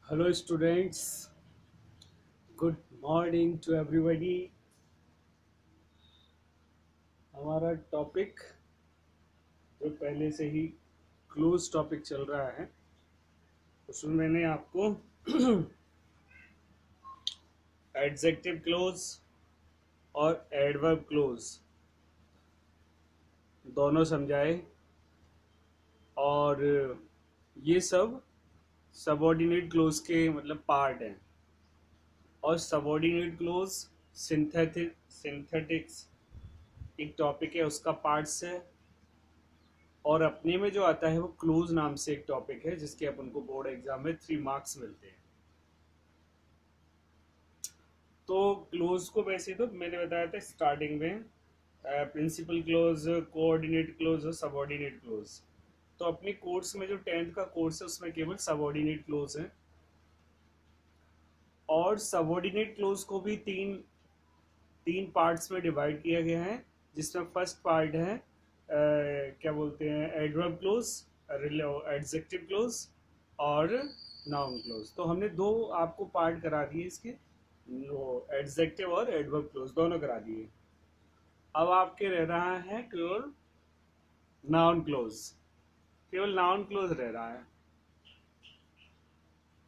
Hello, students. Good morning to everybody. हमारा topic जो पहले से ही क्लोज टॉपिक चल रहा है उसमें मैंने आपको एडजेक्टिव क्लोज और एडवर्ब क्लोज दोनों समझाए। और ये सब सबऑर्डिनेट क्लोज के मतलब पार्ट हैं। और सबऑर्डिनेट क्लोज सिंथेटिक्स एक टॉपिक है, उसका पार्ट्स है। और अपने में जो आता है वो क्लोज नाम से एक टॉपिक है जिसके अपन को बोर्ड एग्जाम में 3 मार्क्स मिलते हैं। तो क्लोज को वैसे तो मैंने बताया था स्टार्टिंग में प्रिंसिपल क्लोज, कोऑर्डिनेट क्लोज और सबऑर्डिनेट क्लोज। तो अपने कोर्स में जो 10th का कोर्स है उसमें केवल सबऑर्डिनेट क्लोज है। और सबऑर्डिनेट क्लोज को भी तीन तीन पार्ट्स में डिवाइड किया गया है, जिसमें फर्स्ट पार्ट है क्या बोलते हैं, एडवर्ब क्लोज, एडजेक्टिव क्लोज और नाउन क्लोज। तो हमने दो आपको पार्ट करा दिए इसके, एडजेक्टिव और एडवर्ब क्लोज दोनों करा दिए। अब आपके रह रहा है केवल नाउन क्लोज, केवल नाउन क्लोज रह रहा है।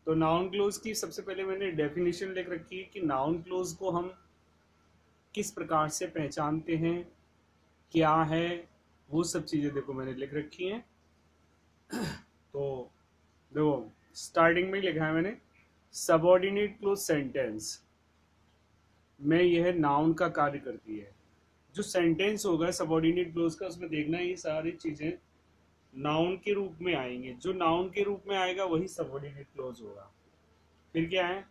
तो नाउन क्लोज की सबसे पहले मैंने डेफिनेशन लिख रखी है कि नाउन क्लोज को हम किस प्रकार से पहचानते हैं, क्या है, वो सब चीज़ें देखो मैंने लिख रखी हैं। तो देखो स्टार्टिंग में लिखा है मैंने, सबऑर्डिनेट क्लोज सेंटेंस में यह नाउन का कार्य करती है। जो सेंटेंस होगा सबऑर्डिनेट क्लोज का, उसमें देखना ये सारी चीज़ें नाउन के रूप में आएंगे। जो नाउन के रूप में आएगा वही सबऑर्डिनेट क्लोज होगा। फिर क्या है,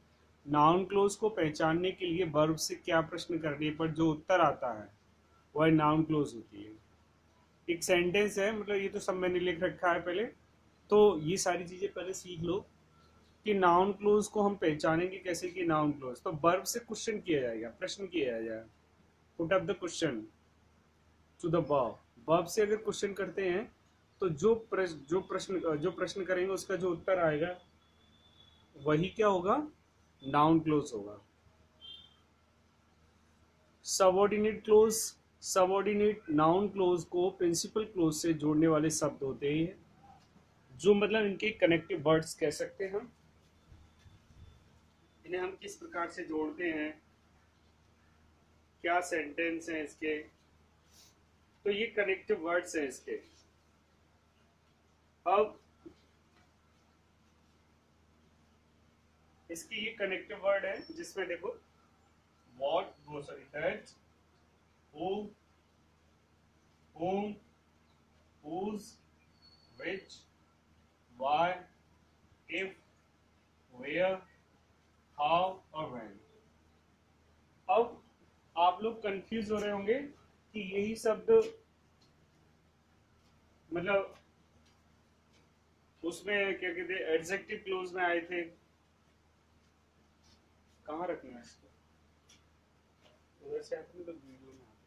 नाउन क्लोज को पहचानने के लिए वर्ब से क्या प्रश्न करने पर जो उत्तर आता है वह नाउन क्लोज होती है। एक सेंटेंस है, मतलब ये तो सब मैंने लिख रखा है पहले। तो ये सारी चीजें पहले सीख लो कि नाउन क्लोज को हम पहचानेंगे कैसे। कि नाउन क्लोज तो वर्ब से क्वेश्चन किया जाएगा, प्रश्न किया जाएगा। Put up the question to the verb. Verb से अगर क्वेश्चन करते हैं तो जो प्रश्न करेंगे उसका जो उत्तर आएगा वही क्या होगा, नाउन क्लोज होगा। Subordinate close, subordinate noun close को प्रिंसिपल क्लोज से जोड़ने वाले शब्द होते हैं, जो मतलब इनके कनेक्टिव वर्ड्स कह सकते हैं हम। इन्हें हम किस प्रकार से जोड़ते हैं, क्या सेंटेंस है इसके, तो ये कनेक्टिव वर्ड्स हैं इसके। अब इसकी ये कनेक्टिव वर्ड है जिसमें देखो व्हाट, वो sorry that, who, whom, whose, which, why, if, where, how और when। अब आप लोग कंफ्यूज हो रहे होंगे कि यही शब्द मतलब उसमें क्या कहते हैं एडजेक्टिव क्लोज में आए थे। कहाँ रखना है इसको, उधर से आते तो वीडियो में आते।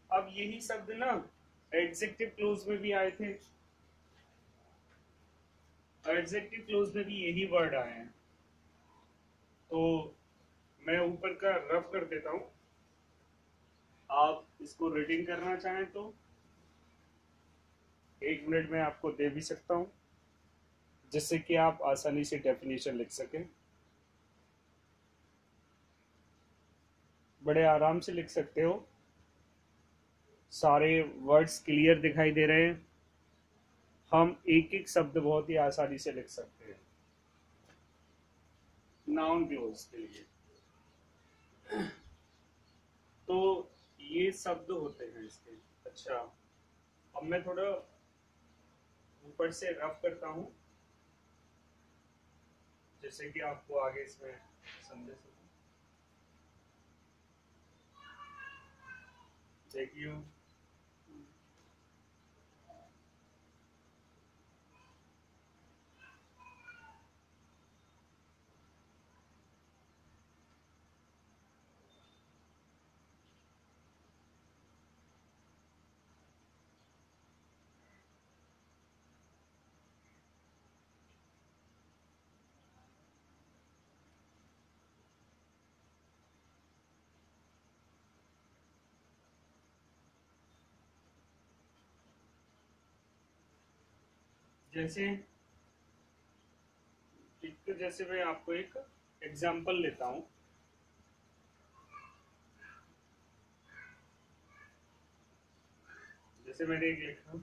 अब यही शब्द ना एडजेक्टिव क्लोज में भी आए थे, एडजेक्टिव क्लोज में भी यही वर्ड आए हैं। तो मैं ऊपर का रफ कर देता हूँ, आप इसको रीडिंग करना चाहें तो 1 मिनट में आपको दे भी सकता हूँ, जिससे कि आप आसानी से डेफिनेशन लिख सकें। बड़े आराम से लिख सकते हो, सारे वर्ड्स क्लियर दिखाई दे रहे हैं। हम एक एक शब्द बहुत ही आसानी से लिख सकते हैं नाउन क्लोज के लिए। तो ये शब्द होते हैं इसके। अच्छा, अब मैं थोड़ा ऊपर से रफ करता हूँ जैसे कि आपको आगे इसमें समझ सकूं। देखिए जैसे एक तो जैसे मैं आपको एक एग्जांपल लेता हूं। जैसे मैंने एक लिखा,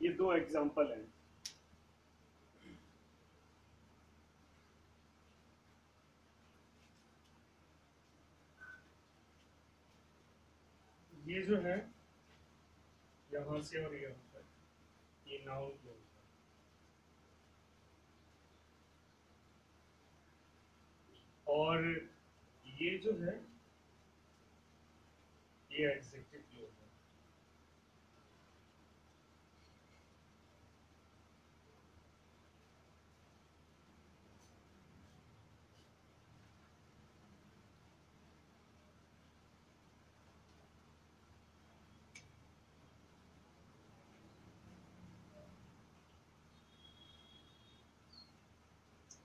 ये दो एग्जांपल हैं। ये जो है यहाँ से और यहाँ तक ये नाउन क्लोज है, और ये जो है ये एडजेक्टिव क्लोज है।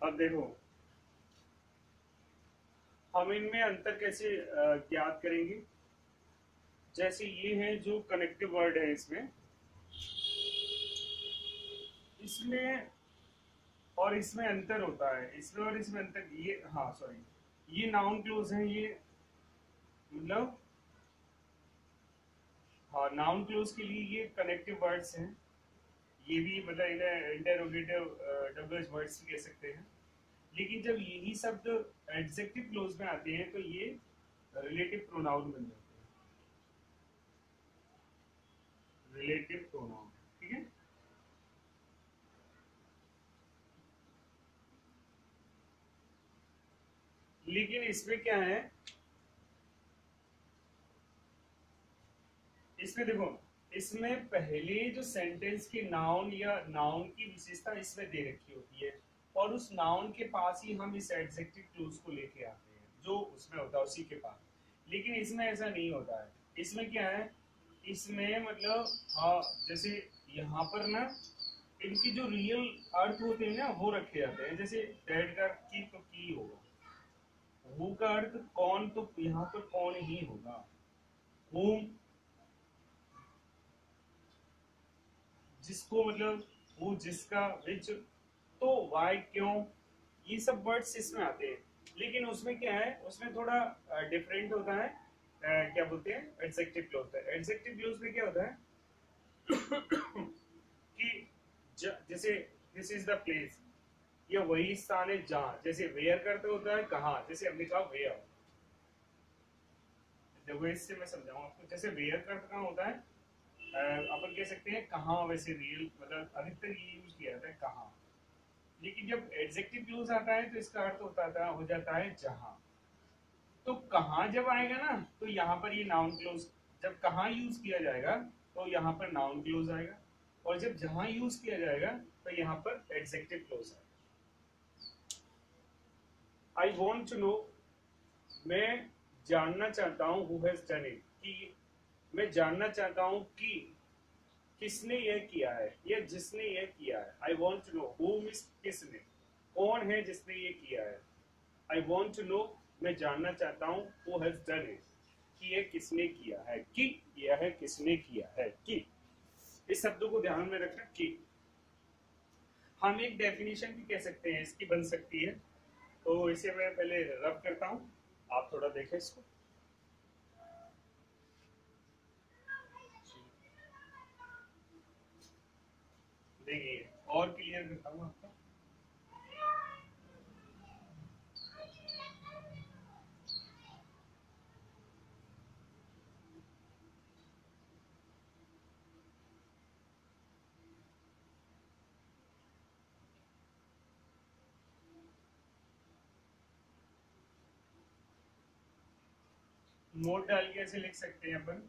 अब देखो हम इनमें अंतर कैसे ज्ञात करेंगे। जैसे ये है जो कनेक्टिव वर्ड है, इसमें इसमें और इसमें अंतर होता है, इसमें और इसमें अंतर। ये हाँ सॉरी, ये नाउन क्लोज है, ये मतलब हाँ नाउन क्लोज के लिए ये कनेक्टिव वर्ड्स हैं। ये भी मतलब इन्हें इंटेरोगेटिव डबल वर्ड्स भी कह सकते हैं। लेकिन जब यही शब्द एडजेक्टिव क्लोज में आते हैं तो ये रिलेटिव प्रोनाउन बन जाते हैं, रिलेटिव प्रोनाउन। ठीक है, लेकिन इसमें क्या है, इसमें देखो इसमें पहले जो सेंटेंस के नाउन या नाउन की विशेषता इसमें दे रखी होती है, और उस नाउन के पास ही हम इस एडजेक्टिव क्लोज को लेके आते हैं जो उसमें होता है उसी के पास। लेकिन इसमें ऐसा नहीं होता है। इसमें क्या है, इसमें मतलब हाँ जैसे यहाँ पर ना इनकी जो रियल अर्थ होते हैं ना वो रखे जाते हैं। जैसे डैड का की तो की होगा, हु का अर्थ कौन, तो यहाँ पर कौन ही होगा, whom जिसको, मतलब वो जिसका, विच, तो वाई क्यों, ये सब वर्ड्स इसमें आते हैं। लेकिन उसमें क्या है, उसमें थोड़ा डिफरेंट होता है। क्या बोलते हैं, एडजेक्टिव क्लोज है। एडजेक्टिव क्लोज में क्या होता है कि जैसे दिस इज द प्लेस, ये वही स्थान है जहां, जैसे वेयर करते होता है कहाँ, जैसे हमने कहा वेयर। देखो इससे मैं समझाऊं आपको, जैसे वेयर करते कहाँ होता है, अपन कह सकते हैं कहाँ, वैसे रियल मतलब अधिकतर ये यूज किया जाता है कहाँ। लेकिन जब एडजेक्टिव क्लोज आता है तो इसका अर्थ होता था हो जाता है जहां। तो कहाँ जब आएगा ना तो यहाँ पर ये नाउन क्लोज, जब कहाँ यूज किया जाएगा तो यहाँ पर नाउन क्लोज आएगा, और जब जहां यूज किया जाएगा तो यहाँ पर एडजेक्टिव क्लोज आएगा। आई वॉन्ट टू नो, मैं जानना चाहता हूँ, हु हैज डन इट, कि मैं जानना चाहता हूँ कि किसने यह किया है या जिसने यह किया है। I want to know who means किसने, कौन है जिसने ये किया है। आई वॉन्ट टू नो, मैं जानना चाहता हूँ, हु हैज डन इट, कि यह किसने किया है, कि यह है किसने किया है। कि इस शब्दों को ध्यान में रखना। कि हम एक डेफिनेशन भी कह सकते हैं, इसकी बन सकती है। तो इसे मैं पहले रब करता हूँ, आप थोड़ा देखें इसको। देखिए और क्लियर करता हूँ आपको। मोड डाल के ऐसे लिख सकते हैं अपन।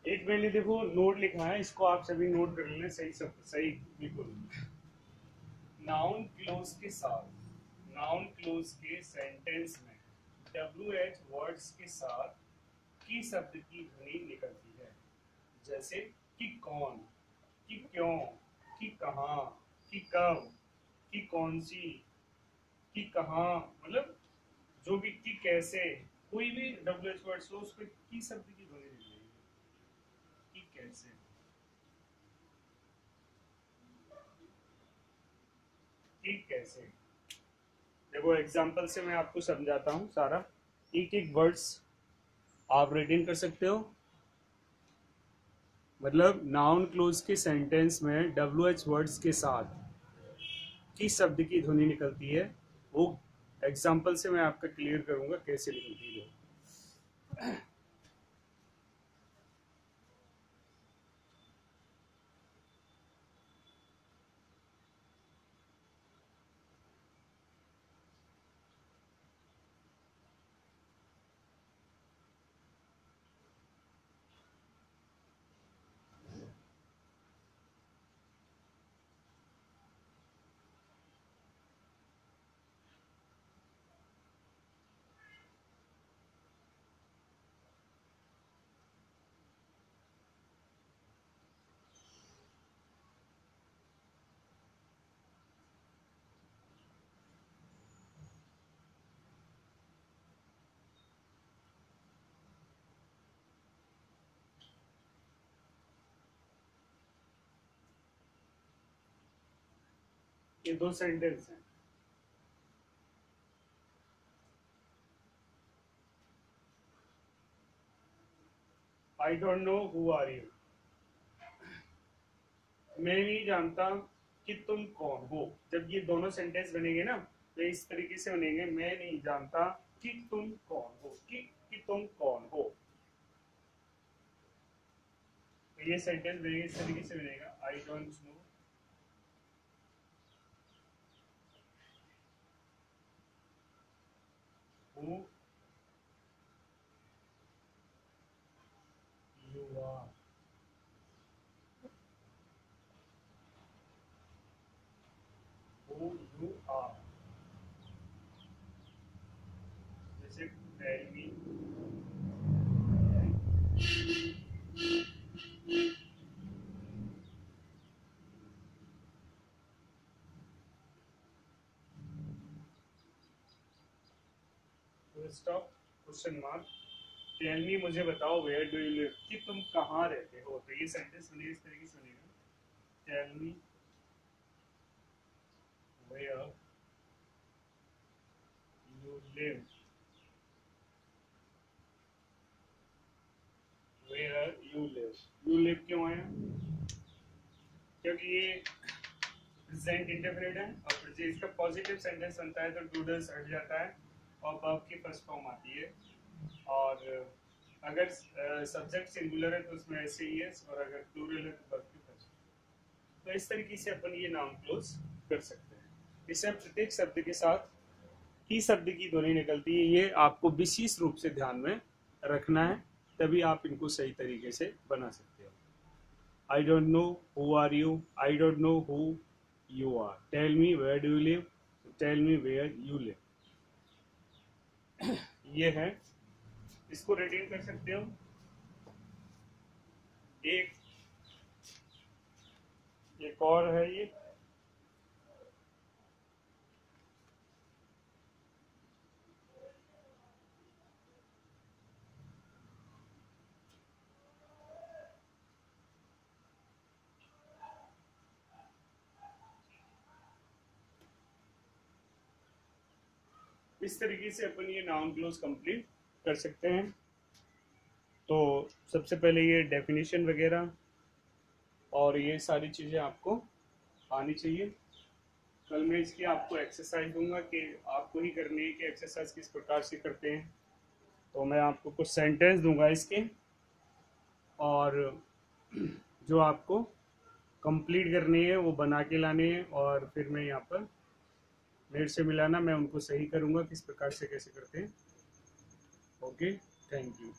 एक मैंने देखो नोट लिखा है, इसको आप सभी नोट कर लेना। सही सब सही बिल्कुल। नाउन क्लोज के साथ, नाउन क्लोज के सेंटेंस में WH वर्ड्स के साथ की शब्द की ध्वनि निकलती है। जैसे कि कौन, कि क्यों, कि कहाँ, कि कब, कि कौन सी, कि कहाँ, मतलब जो भी, कि कैसे, कोई भी WH वर्ड्स हो उस पर की शब्द की ध्वनि निकलेगी। कि कैसे, कि कैसे। देखो एग्जाम्पल से मैं आपको समझाता हूँ सारा। एक एक वर्ड्स आप रीडिंग कर सकते हो। मतलब नाउन क्लोज के सेंटेंस में WH वर्ड्स के साथ किस शब्द की ध्वनि निकलती है, वो एग्जाम्पल से मैं आपका क्लियर करूंगा कैसे निकलती है। ये दो सेंटेंस हैं। I don't know who are you, मैं नहीं जानता कि तुम कौन हो। जब ये दोनों सेंटेंस बनेंगे ना तो इस तरीके से बनेंगे, मैं नहीं जानता कि तुम कौन हो, कि तुम कौन हो। तो ये सेंटेंस बनेगा इस तरीके से बनेगा, I don't know who tell me stop question mark tell me मुझे बताओ वेयर डू यू लिव कि तुम कहाँ रहते हो। तो ये सेंटेंस बनेगा इस तरीके से बनेगा tell me where you live where you live क्यों आया क्योंकि ये प्रेजेंट इंडेफिनिट है और फिर इसका पॉजिटिव सेंटेंस बनता है तो डू डज हट जाता है और वर्ब की फर्स्ट फॉर्म आती है और अगर सब्जेक्ट सिंगुलर है तो उसमें ऐसे ही है और अगर प्लूरल है तो वर्ब की फर्स्ट। तो इस तरीके से अपन ये नाउन क्लोज कर सकते हैं। इससे प्रत्येक शब्द के साथ ही शब्द की ध्वनि निकलती है, ये आपको विशेष रूप से ध्यान में रखना है, तभी आप इनको सही तरीके से बना सकते हो। I don't know who are you. I don't know who you are. Tell me where do you live. Tell me where you live. ये है, इसको रिटेन कर सकते हो। एक और है ये इस तरीके से अपन ये नाउन क्लोज कंप्लीट कर सकते हैं। तो सबसे पहले ये डेफिनेशन वगैरह और ये सारी चीज़ें आपको आनी चाहिए। कल मैं इसकी आपको एक्सरसाइज दूंगा कि आपको ही करनी है कि एक्सरसाइज किस प्रकार से करते हैं। तो मैं आपको कुछ सेंटेंस दूंगा इसके और जो आपको कंप्लीट करनी है वो बना के लाने हैं और फिर मैं यहाँ पर मेरे से मिलाना, मैं उनको सही करूँगा किस प्रकार से कैसे करते हैं। Okay, thank you.